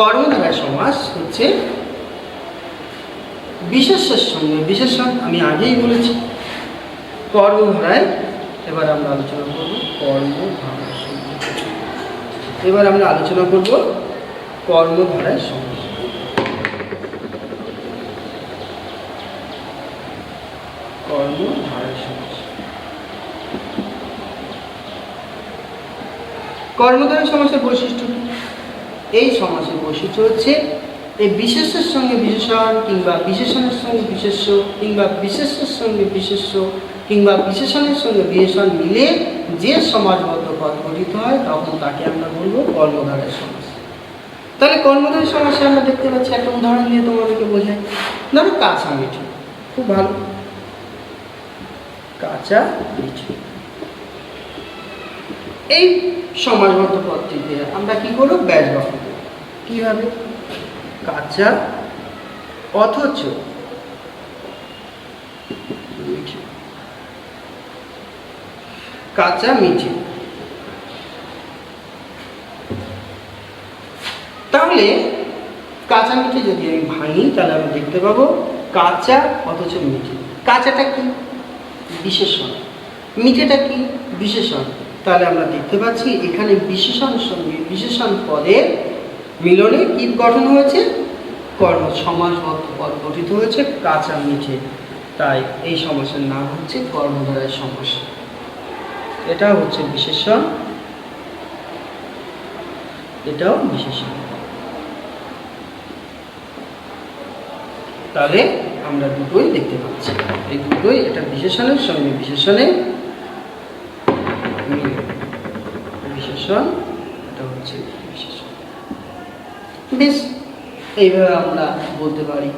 কর্মধারয় সমাস হচ্ছে বিশেষ্যের সঙ্গে বিশেষণ, আমি আগেই বলেছি। কর্মধারায় এবার আমরা আলোচনা করব কর্মধারায় সমাস। এবার আমরা আলোচনা করব কর্মধারায় সমাস। কর্মধারায় সমাস। কর্মধারয় সমাসের বৈশিষ্ট্য কি? এই সমাসের বৈশিষ্ট্য হচ্ছে এই বিশেষ্যের সঙ্গে বিশেষণ কিংবা বিশেষণের সঙ্গে বিশেষ্য কিংবা বিশেষ্যের সঙ্গে বিশেষ্য কিংবা বিশেষণের সঙ্গে বিশেষণ মিলে যে সমাসবদ্ধ পদ গঠিত হয় তখন তাকে আমরা বলবো কর্মধারয় সমাস। তাহলে কর্মধারয় সমাসে আমরা দেখতে পাচ্ছি, একটা উদাহরণ দিয়ে তোমাদেরকে বোঝাই। ধরো কাঁচা মিঠি, খুব ভালো, কাঁচা মিঠি। এই সমাসবদ্ধ পদটিতে আমরা কি করব? ব্যাস গঠন করব। কিভাবে? কাঁচা অথচ মিঠি, কাঁচা মিঠি। তাহলে কাঁচা মিঠি যদি আমি ভাঙি তাহলে আমি দেখতে পাবো কাঁচা অথচ মিঠি। কাঁচাটা কি? বিশেষণ। মিঠিটা কি? বিশেষণ। তাহলে আমরা দেখতে পাচ্ছি এখানে বিশেষণের সঙ্গে বিশেষণ পদের মিলনে কি গঠন হয়েছে? সমাসবদ্ধ পদ গঠিত হয়েছে কাঁচা মিঠে। তাই এই সমাসের নাম হচ্ছে কর্মধারয় সমাস। এটা হচ্ছে বিশেষণ, এটাও বিশেষণ। তাহলে আমরা দুটোই দেখতে পাচ্ছি, এই দুটোই, এটা বিশেষণের সঙ্গে বিশেষণে মিলে বিশেষণ, এটা হচ্ছে বিশেষণ। বেশ, এইভাবে আমরা বলতে পারি।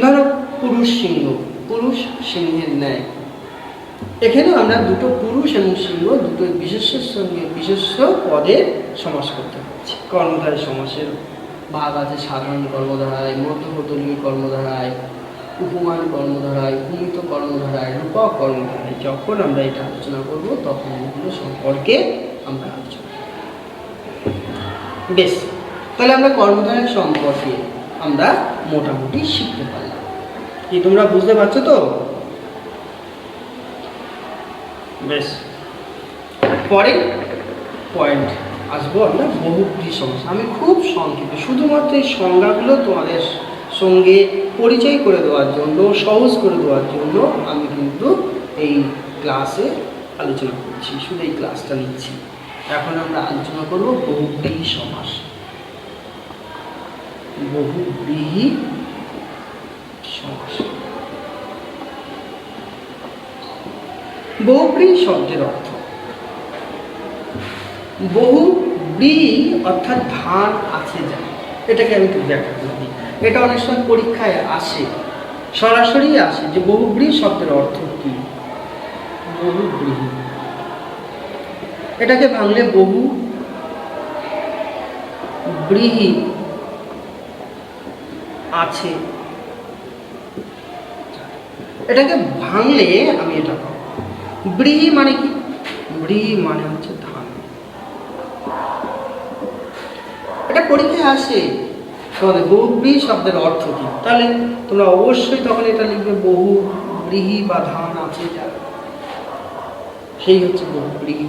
ধরো পুরুষ সিংহ, পুরুষ সিংহের ন্যায়। এখানেও আমরা দুটো পুরুষ এবং সিংহ দুটো বিশেষ্যের সঙ্গে বিশেষ্য পদে সমাস করতে পারছি। কর্মধারয় সমাসের ভাগ আছে সাধারণ কর্মধারায়, মধ্যবর্তী কর্মধারায়, উপমান কর্মধারায়, উপমিত কর্মধারায়, রূপক কর্মধারায়। যখন আমরা এটা আলোচনা করব তখন এগুলো সম্পর্কে আমরা আলোচনা করব। বেশ, তাহলে আমরা কর্মধারয় সম্পর্কে আমরা মোটামুটি শিখতে পারলাম। কি তোমরা বুঝতে পারছো তো? বেশ, পরে পয়েন্ট আসবো আমরা বহুব্রী সমাস। আমি খুব সংক্ষেপে শুধুমাত্র এই সংজ্ঞাগুলো তোমাদের সঙ্গে পরিচয় করে দেওয়ার জন্য, সহজ করে দেওয়ার জন্য আমি কিন্তু এই ক্লাসে আলোচনা করছি, শুধু এই ক্লাসটা নিচ্ছি। এখন আমরা আলোচনা করব বহুব্রীহি সমাস। বহুব্রীহি সমাস। বহুব্রীহি শব্দের অর্থ, বহুব্রীহি অর্থাৎ ধান আছে যা, এটাকে আমি একটু ব্যাখ্যা করে দিই। এটা অনেক সময় পরীক্ষায় আসে, সরাসরি আসে যে বহুব্রীহি শব্দের অর্থ কি। বহুব্রীহি, এটাকে ভাঙলে বহু ব্রীহি আছে, এটাকে ভাঙলে আমি এটা পাবো। ব্রীহি মানে কি? ব্রীহি মানে হচ্ছে ধান। এটা পরীক্ষায় আসে তোমাদের বহুব্রীহি শব্দের অর্থ কি। তাহলে তোমরা অবশ্যই তখন এটা লিখবে বহু ব্রীহি বা ধান আছে যা, সেই হচ্ছে বহুব্রীহি।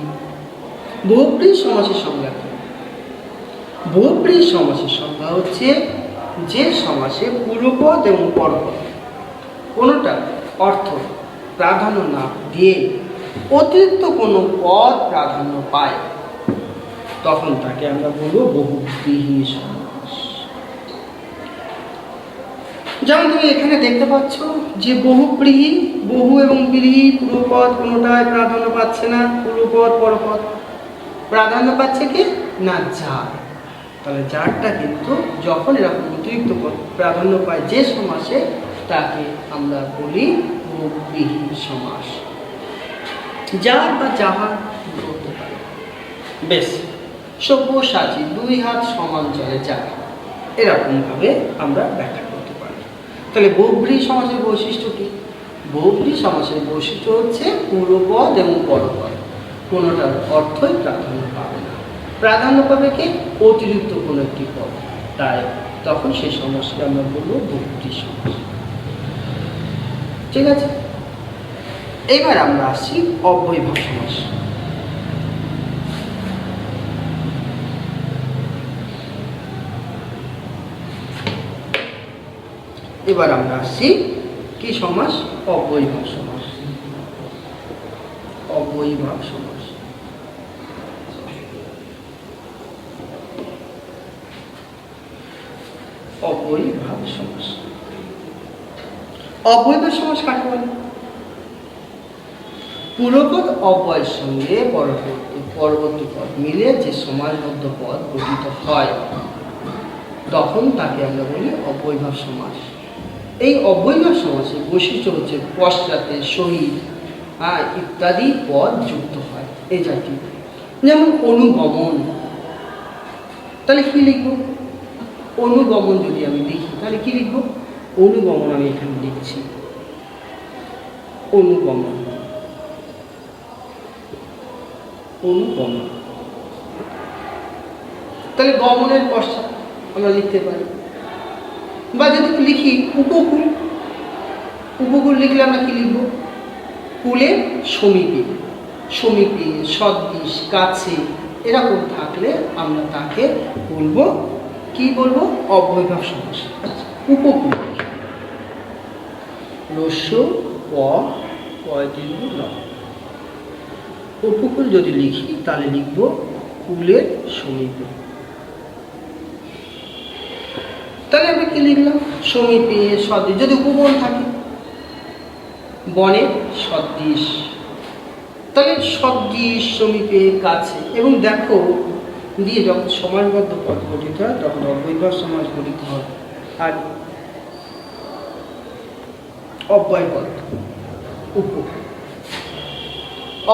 বহুব্রীহি সমাসের সংজ্ঞা কি? বহুব্রীহি সমাসের সংজ্ঞা হচ্ছে যে সমাসে পূর্বপদ এবং পরপদ কোনোটা অর্থ প্রাধান্য না দিয়ে অতিরিক্ত কোনো পদ প্রাধান্য পায় তখন তাকে আমরা বলবো বহুব্রীহি সমাস। যেমন তুমি এখানে দেখতে পাচ্ছ যে বহুব্রীহি, বহু এবং ব্রীহি পূর্বপদ কোনোটায় প্রাধান্য পাচ্ছে না, পূর্বপদ পরপদ প্রাধান্য পাচ্ছে কি না? যার। তাহলে যারটা কিন্তু যখন এরকম অতিরিক্ত প্রাধান্য পায় যে সমাসে তাকে আমরা বলি বহুব্রীহি সমাস। যার বা যাহার বলতে পারে। বেশ, সব্যসাচী, দুই হাত সমান চলে যার, এরকমভাবে আমরা ব্যাখ্যা করতে পারি। তাহলে বহুব্রীহি সমাসের বৈশিষ্ট্য কি? বহুব্রীহি সমাসের বৈশিষ্ট্য হচ্ছে পূর্বপদ এবং পরপদ কোনোটার অর্থই প্রাধান্য পাবে না। প্রাধান্য পাবে কি? অতিরিক্ত কোনো একটি পদ। তাই তখন সেই সমাসকে আমরা বলবো বহুব্রীহি সমাস। ঠিক আছে, এবার আমরা আসছি অব্যয়ভাব সমাস। এবার আমরা আসছি কি সমাস? অব্যয়ভাব সমাস। অব্যয়ভাব সমাস। অব্যয়ভাব সমাস। অব্যয়ভাব সমাস কাকে বলে? পূর্বপদ অব্যয়ের সঙ্গে পরবর্তী পদ মিলে যে সমাসবদ্ধ পদ গঠিত হয় তখন তাকে আমরা বলি অব্যয়ভাব সমাস। এই অব্যয়ভাব সমাসের বৈশিষ্ট্য হচ্ছে পশ্চাতে, সহিত ইত্যাদি পদ যুক্ত হয় এই জাতীয়। যেমন অনুগমন, তাহলে কি লিখব? অনুগমন যদি আমি লিখি তাহলে কি লিখব? অনুগমন আমি এখানে লিখছি, অনুগমন। অনুগমন তাহলে গমনের পশ্চাৎ আমরা লিখতে পারি। বা যদি লিখি উপকূল, উপকূল লিখলে আমরা কি লিখব? কুলের সমীপে, সমীপে, সদৃশ, কাছে এরকম থাকলে আমরা তাকে বলবো কি বলবো? অব্যয়ভাব সমাস। উপকূল রস্য প দীর্ঘ ল, উপকূল যদি লিখি তাহলে লিখব কুলের সমীপে। তাহলে আমরা কি লিখলাম? সমীপে, সদৃশ। যদি উপবন থাকে, বনের সদৃশ, তাহলে সদৃশ, সমীপে, কাছে। এবং দেখো দিয়ে যখন সমাসবদ্ধ পদ গঠিত হয় তখন অব্যয়ভাব সমাস গঠিত হয়। আর অব্যয়পদ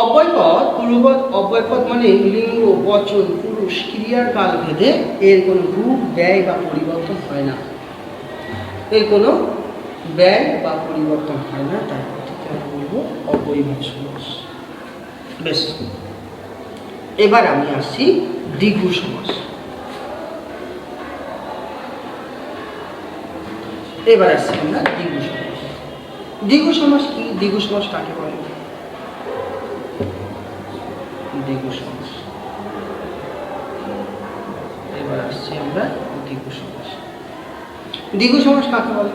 অব্যয়পদ, পূর্বপদ অব্যয়পদ মানে লিঙ্গ, বচন, পুরুষ, ক্রিয়ার কাল ভেদে এর কোনো রূপ, ব্যয় বা পরিবর্তন হয় না। এর কোনো ব্যয় বা পরিবর্তন হয় না, তাই আমরা বলবো অব্যয়ভাব সমাস। বেশ, এবার আমি আসছি দ্বিগু সমাস। এবার আসছি আমরা দ্বিগু সমাস। দ্বিগু সমাস কি? দ্বিগু সমাস কাকে বলে? দ্বিগু সমাস। এবার আসছি আমরা দ্বিগু সমাস। দ্বিগু সমাস কাকে বলে?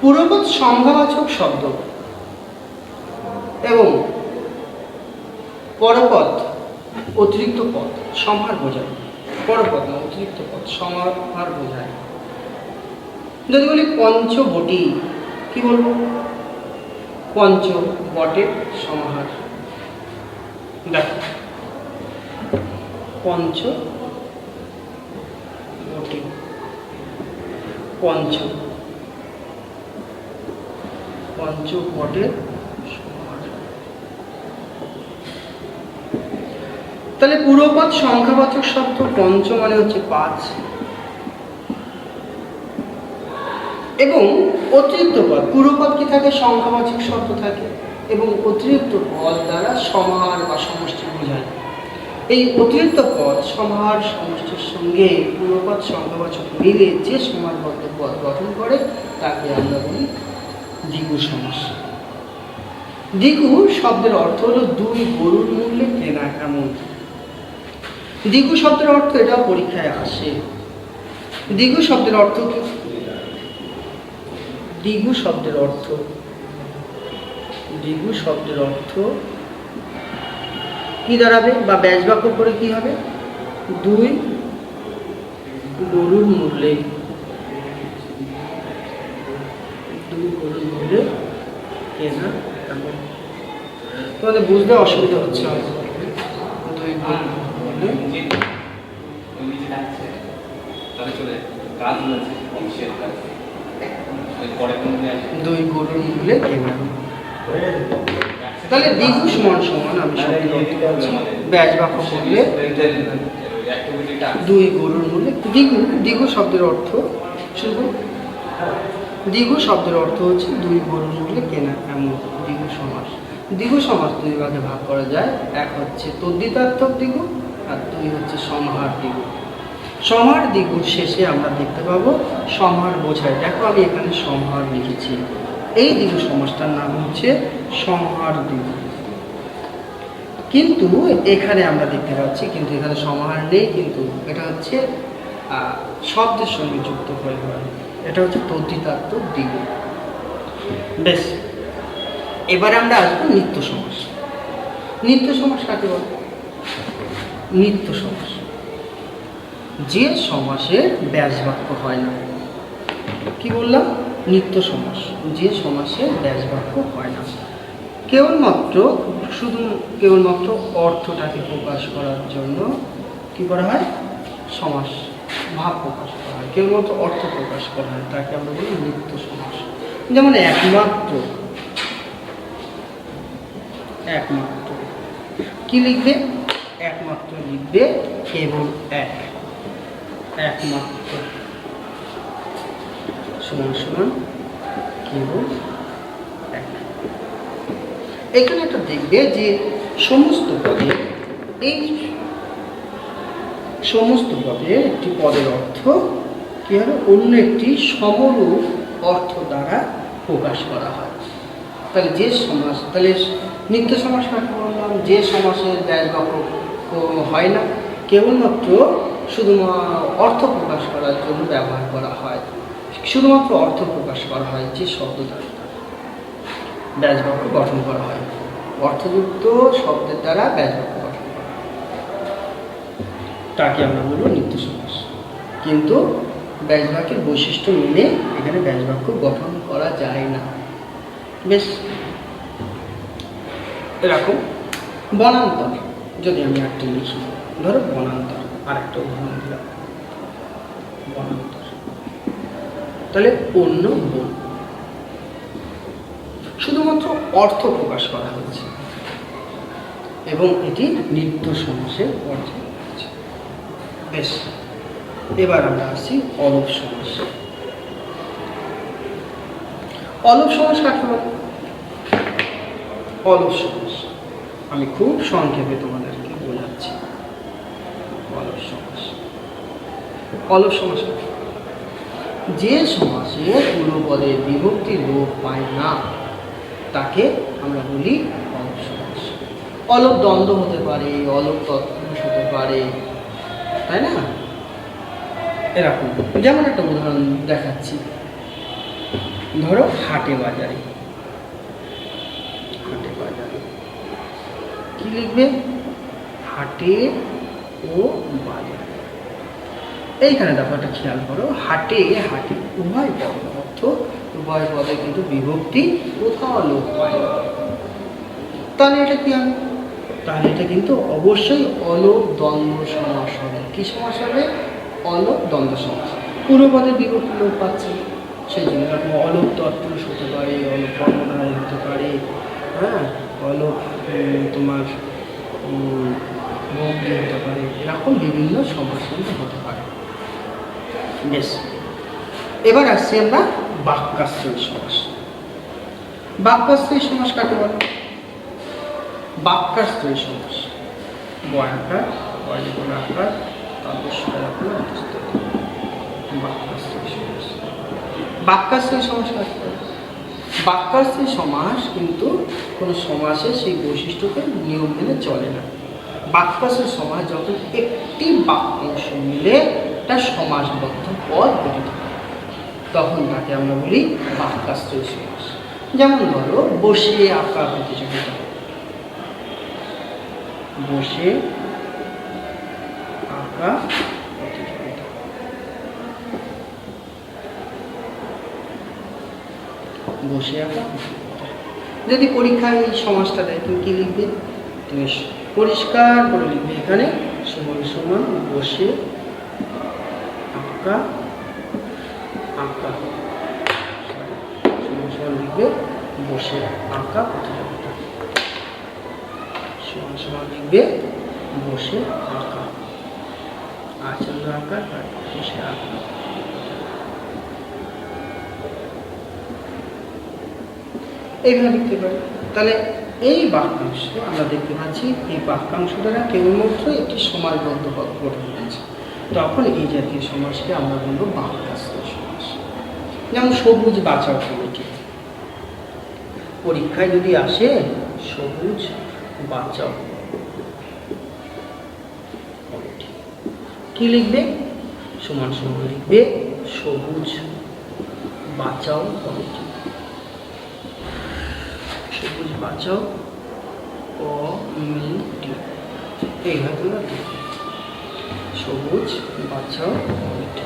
পূর্বপদ সংজ্ঞাবাচক শব্দ এবং পরপদ অতিরিক্ত পদ সমাহার বোঝায়। পরপদ না, অতিরিক্ত পদ সমাহার বোঝায়। যদি বলি পঞ্চবটি, কি বলবো? পঞ্চ বটের সমাহার। দেখো পঞ্চ বটি, পঞ্চ বটের সমাহার। তাহলে পূর্বপদ সংখ্যাবাচক শব্দ পঞ্চ মানে হচ্ছে 5 এবং অতিরিক্ত পদ। পূর্বপদ কি থাকে? সংখ্যাবাচক শব্দ থাকে এবং অতিরিক্ত পদ দ্বারা সমাহার বা সমষ্টি বোঝায়। এই অতিরিক্ত পদ সমাহার সমষ্টির সঙ্গে পূর্বপদ সংখ্যাবাচক মিলে যে সমাসবদ্ধ পদ গঠন করে তাকে আমরা বলি দ্বিগু সমাস। দ্বিগু শব্দের অর্থ হলো দুই গরুর মূল্যে কেনা এমন। দ্বিগু শব্দের অর্থ, এটা পরীক্ষায় আসে। দ্বিগু শব্দের অর্থ কি? দ্বিগু শব্দের অর্থ, দ্বিগু শব্দের অর্থ কি দাঁড়াবে? বা ব্যাসবাক্য করে কি হবে? দুই গরুর মূল্যে, দুই গরুর মূল্যে কেনা এমন। তোমাদের বুঝতে অসুবিধা হচ্ছে। দুই গরুর মূল্যে দুই গরুর মূল্যে কেনা। তাহলে দ্বিগু সমান সমান আমি শব্দের অর্থ বলছি, ব্যাসবাক্য করলে দুই গরুর মূল্যে। দ্বিগু, দ্বিগু শব্দের অর্থ শুধু, দ্বিগু শব্দের অর্থ হচ্ছে দুই গরুর মূল্যে কেনা এমন। দ্বিগু সমাস। দ্বিগু সমাস দুই ভাগে ভাগ করা যায়। এক হচ্ছে তদ্ধিতার্থক দ্বিগু আর দুই হচ্ছে সমাহার দ্বিগু। সমাহার দ্বিগুর শেষে আমরা দেখতে পাবো সমাহার বোঝায়। দেখো আমি এখানে সমাহার লিখেছি, এই দ্বিগু সমাসটার নাম হচ্ছে সমাহার দ্বিগু। কিন্তু এখানে আমরা দেখতে পাচ্ছি, কিন্তু এখানে সমাহার নেই, কিন্তু এটা হচ্ছে শব্দের সঙ্গে যুক্ত হয়ে হয়, এটা হচ্ছে তদ্ধিতাত্মক দ্বিগু। বেশ, এবারে আমরা আসবো নিত্য সমাস। নিত্য সমাস কাকে বলে? নিত্য সমাস যে সমাসের ব্যাস বাক্য হয় না। কি বললাম? নিত্য সমাস, যে সমাসের ব্যাস বাক্য হয় না, কেবলমাত্র অর্থটাকে প্রকাশ করার জন্য কি করা হয়? সমাস ভাব প্রকাশ করা হয়, কেবলমাত্র অর্থ প্রকাশ করা হয়, তাকে আমরা বলি নিত্য সমাস। যেমন একমাত্র, একমাত্র কি লিখবে? একমাত্র লিখবে কেবল এক, একমাত্র সমান সমান কেবল এক। এখানে একটা দেখবে যে সমস্ত পদে, এই সমস্ত পদে একটি পদের অর্থ কি হবে? অন্য একটি সমরূপ অর্থ দ্বারা প্রকাশ করা হয়। তাহলে যে সমাস, তাহলে নিত্য সমাস কাকে বললাম? যে সমাসের ব্যাস বাক্য হয় না, কেবলমাত্র অর্থ প্রকাশ করার জন্য ব্যবহার করা হয়, শুধুমাত্র অর্থ প্রকাশ করা হয়, যে শব্দ দ্বারা ব্যাস বাক্য গঠন করা হয়, অর্থযুক্ত শব্দের দ্বারা ব্যাস বাক্য গঠন করা হয়, তাকে আমরা বলবো নিত্য সমাস। কিন্তু ব্যাস বাক্যের বৈশিষ্ট্য মেনে এখানে ব্যাস বাক্য গঠন করা যায় না। বেশ, এরকম বনান্তর যদি আমি একটা লিখি, ধরো বনান্তর, আর একটা উদাহরণ দিলাম, বনান্তর, তাহলে অন্য বন, শুধুমাত্র অর্থ প্রকাশ করা হয়েছে এবং এটি নিত্য সমাসের পর্যায়ে রয়েছে। বেশ, এবার আমরা আসি অলপ সমাস। অলপ সমাস কাকে বলে? অলপ সমাস আমি খুব সংক্ষেপে তোমাদেরকে বোঝাচ্ছি। অলপ সমাস, অলপ সমাস যে সমাসে কোনো পদে বিভক্তি লোপ পায় না, তাকে আমরা বলি অলপ সমাস। অলপ দ্বন্দ্ব হতে পারে, অলপ তৎপুরুষ হতে পারে, তাই না? এরকম যেমন একটা উদাহরণ দেখাচ্ছি, ধরো হাটে বাজারে, হাটে বাজারে কি লিখবে? হাটে ও বাজারে। এইখানে দেখো একটা খেয়াল করো, হাটে হাটে উভয় পদ অর্থ, উভয় পদে কিন্তু বিভক্তি কোথাও লোপ পায় না। তাহলে এটা কি হবে? তাহলে এটা কিন্তু অবশ্যই অলপ দ্বন্দ্ব সমাস হবে। কি সমাস হবে? অলপ দ্বন্দ্ব সমাস। পূর্বপদে বিভক্তি লোপ পাচ্ছে, সেই জন্য এরকম অলপ তৎপুরুষ হতে পারে, অলপ কর্মধারয় হতে পারে, হ্যাঁ, অলপ তোমার ভক্তি হতে পারে, এরকম বিভিন্ন সমাস কিন্তু হতে পারে। বেশ, এবার আসছি আমরা বাক্যাশ্রয়ী সমাস। বাক্যাশ্রয়ী সমাস কাকে বলে? বাক্যাশ্রয়ী সমাস বয়াকার, আকার, বাক্যাশ্রয়ী সমাস। বাক্যাশ্রয়ী সমাস কাকে বলে? বাক্যাশ্রয়ী সমাস কিন্তু কোনো সমাসে সেই বৈশিষ্ট্যকে নিয়ম মেনে চলে না। বাক্যাশ্রয়ী সমাস যখন একটি বাক্যাংশ মিলে একটা সমাসবদ্ধ পদ গঠিত হয়, তখন তাকে আমরা বলি বাক্যাশ্রয়ী সমাস। যেমন ধরো বসে আঁকা প্রতিযোগিতা, বসে আঁকা প্রতিযোগিতা, বসে আঁকা প্রতিযোগিতা। যদি পরীক্ষায় এই সমাসটা দেয়, তুমি কি লিখবে? তুমি পরিষ্কার করে লিখবে এখানে সমান সমান বসে আঁকা, আঁকা সমান সমান লিখবে বসে আঁকা প্রতিযোগিতা, সমান সমান লিখবে বসে আঁকা, আচন্দ্র আঁকা, বসে আঁকা। এইভাবে লিখতে পারি। তাহলে এই বাক্যাংশ আমরা দেখতে পাচ্ছি, এই বাক্যাংশ দ্বারা কেবলমাত্র একটি সমাসবদ্ধ পদ গঠন হয়েছে। তখন এই জাতীয় সমাসকে আমরা বলবো বাক্যাশ্রয় সমাস। যেমন সবুজ বাঁচাও কমিটি, পরীক্ষায় যদি আসে সবুজ বাঁচাও কমিটি, কি লিখবে? সমান সমান লিখবে সবুজ বাঁচাও কমিটি, সবুজ বাঁচাও কমিটি, এইভাবে তোমরা লিখবে সবুজ বাঁচাও কমিটি।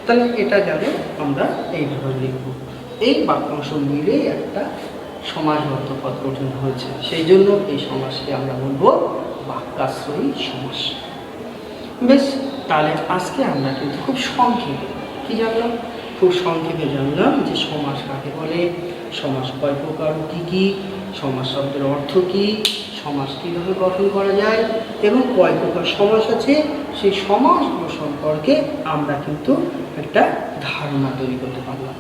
তাহলে এটা যাবে আমরা এইভাবে লিখব। এই বাক্যাংশ মিলেই একটা সমাসবদ্ধ পদ গঠন হয়েছে, সেই জন্য এই সমাসকে আমরা বলবো বাক্যাশ্রয়ী সমাস। বেশ, তাহলে আজকে আমরা কিন্তু খুব সংক্ষেপে কি জানলাম? খুব সংক্ষেপে জানলাম যে সমাস কাকে বলে, সমাস কয় প্রকার, কি কি সমাস শব্দের অর্থ কি, সমাস কীভাবে গঠন করা যায় এবং কয় প্রকার সমাস আছে, সেই সমাসগুলো সম্পর্কে আমরা কিন্তু একটা ধারণা তৈরি করতে পারলাম।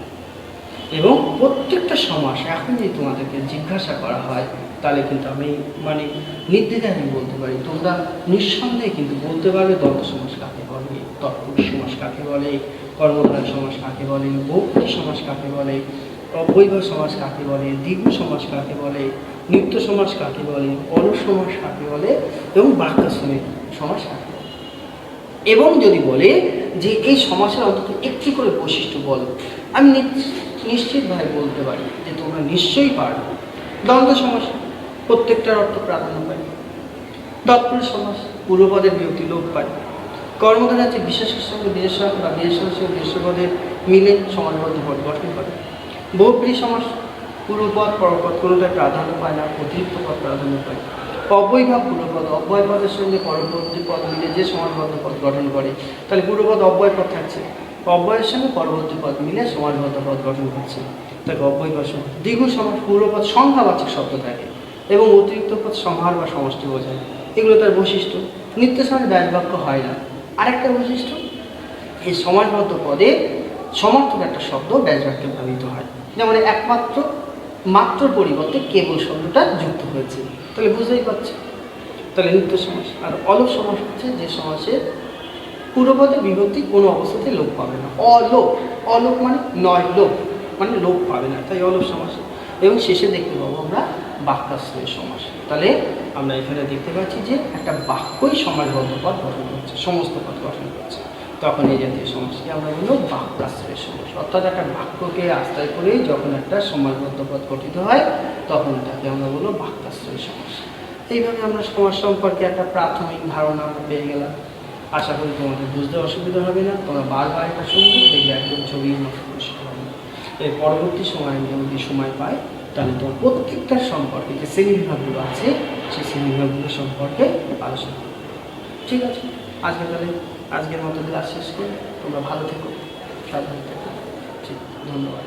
এবং প্রত্যেকটা সমাস এখন যদি তোমাদেরকে জিজ্ঞাসা করা হয় তাহলে কিন্তু আমি নির্দ্বিধায় আমি বলতে পারি, তোমরা নিঃসন্দেহে কিন্তু বলতে পারবে দ্বন্দ্ব সমাস কাকে বলে, তৎপুরুষ সমাস কাকে বলে, কর্মধারয় সমাস কাকে বলে, বহুব্রীহি সমাস কাকে বলে, অব্যয়ভাব সমাস কাকে বলে, দ্বিগু সমাস কাকে বলে, নিত্য সমাস কাকে বলে, অলস সমাস কাকে বলে এবং বাক্যাশ্রয়ী সমাস কাকে বলে। এবং যদি বলে যে এই সমাসের অন্তত একটি করে বৈশিষ্ট্য বলো, আমি নিশ্চিতভাবে বলতে পারি যে তোমরা নিশ্চয়ই পারবে। দ্বন্দ্ব সমাস প্রত্যেকটার অর্থ প্রাধান্য পায়, তৎপুরুষ সমাস পূর্বপদের বিভক্তি লোপ পায়, কর্মধারয় আছে বিশেষের সঙ্গে বিশেষণ বা বিশেষণের সঙ্গে বিশেষপদের মিলে সমাসবদ্ধ পদ গঠন করে। বহুব্রীহি সমাস পূর্বপদ পরপদ কোনোটায় প্রাধান্য পায় না, অতিরিক্ত পদ প্রাধান্য পায়। অব্যয়ভাব পূর্বপদ অব্যয় পদের সঙ্গে পরবর্তী পদ মিলে যে সমাসবদ্ধ পদ গঠন করে, তাহলে পূর্বপদ অব্যয় পদ থাকছে, অব্যয়ের সঙ্গে পরবর্তী পদ মিলে সমাসবদ্ধ পদ গঠন করছে, তাকে অব্যয়ভাব সমাস। দ্বিগু সমাস পূর্বপদ সংখ্যাবাচক শব্দ থাকে এবং অতিরিক্ত পদ সমাহার বা সমষ্টি বোঝায়, এগুলো তার বৈশিষ্ট্য। নিত্য সমাস ব্যাসবাক্য হয় না। আরেকটা বৈশিষ্ট্য, এই সমাসবদ্ধ পদে সমর্থক একটা শব্দ ব্যাসবাক্যে ব্যবহৃত হয়, যেমন একমাত্র, মাত্র পরিবর্তে কেবল শব্দটা যুক্ত হয়েছে, তাহলে বুঝতেই পারছি। তাহলে নিত্য সমাস। আর অলস সমাস হচ্ছে যে সমাসের পূর্বপদের বিভক্তি কোনো অবস্থাতে লোপ পাবে না, অলোপ, অলোপ মানে নয় লোপ, মানে লোপ পাবে না, তাই অলস সমাস। এবং শেষে দেখতে পাবো আমরা বাক্যাশ্রয় সমাস। তাহলে আমরা এখানে দেখতে পাচ্ছি যে একটা বাক্যই সমাসবদ্ধ পদ গঠন করছে, সমস্ত পদ গঠন করছে, তখন এই জাতীয় সমাসকে আমরা বলবো বাক্যাশ্রয় সমাস। অর্থাৎ একটা বাক্যকে আশ্রয় করেই যখন একটা সমাসবদ্ধ পদ গঠিত হয় তখন তাকে আমরা বলবো বাক্যাশ্রয় সমাস। এইভাবে আমরা সমাস সম্পর্কে একটা প্রাথমিক ধারণা আমরা পেয়ে গেলাম। আশা করি তোমাদের বুঝতে অসুবিধা হবে না, তোমরা বারবার এটা শুনবে, দেখবে একদম ছবির মতো পরিষ্কার হবে। এর পরবর্তী সময়ে যদি সময় পাই তাহলে তোমার প্রত্যেকটার সম্পর্কে যে শ্রেণীবিভাগগুলো আছে সেই শ্রেণীবিভাগগুলো সম্পর্কে আলোচনা করব। ঠিক আছে, আজকের মতো ক্লাস শেষ করে তোমরা ভালো থেকো, সাবধানে থেকো। ঠিক, ধন্যবাদ।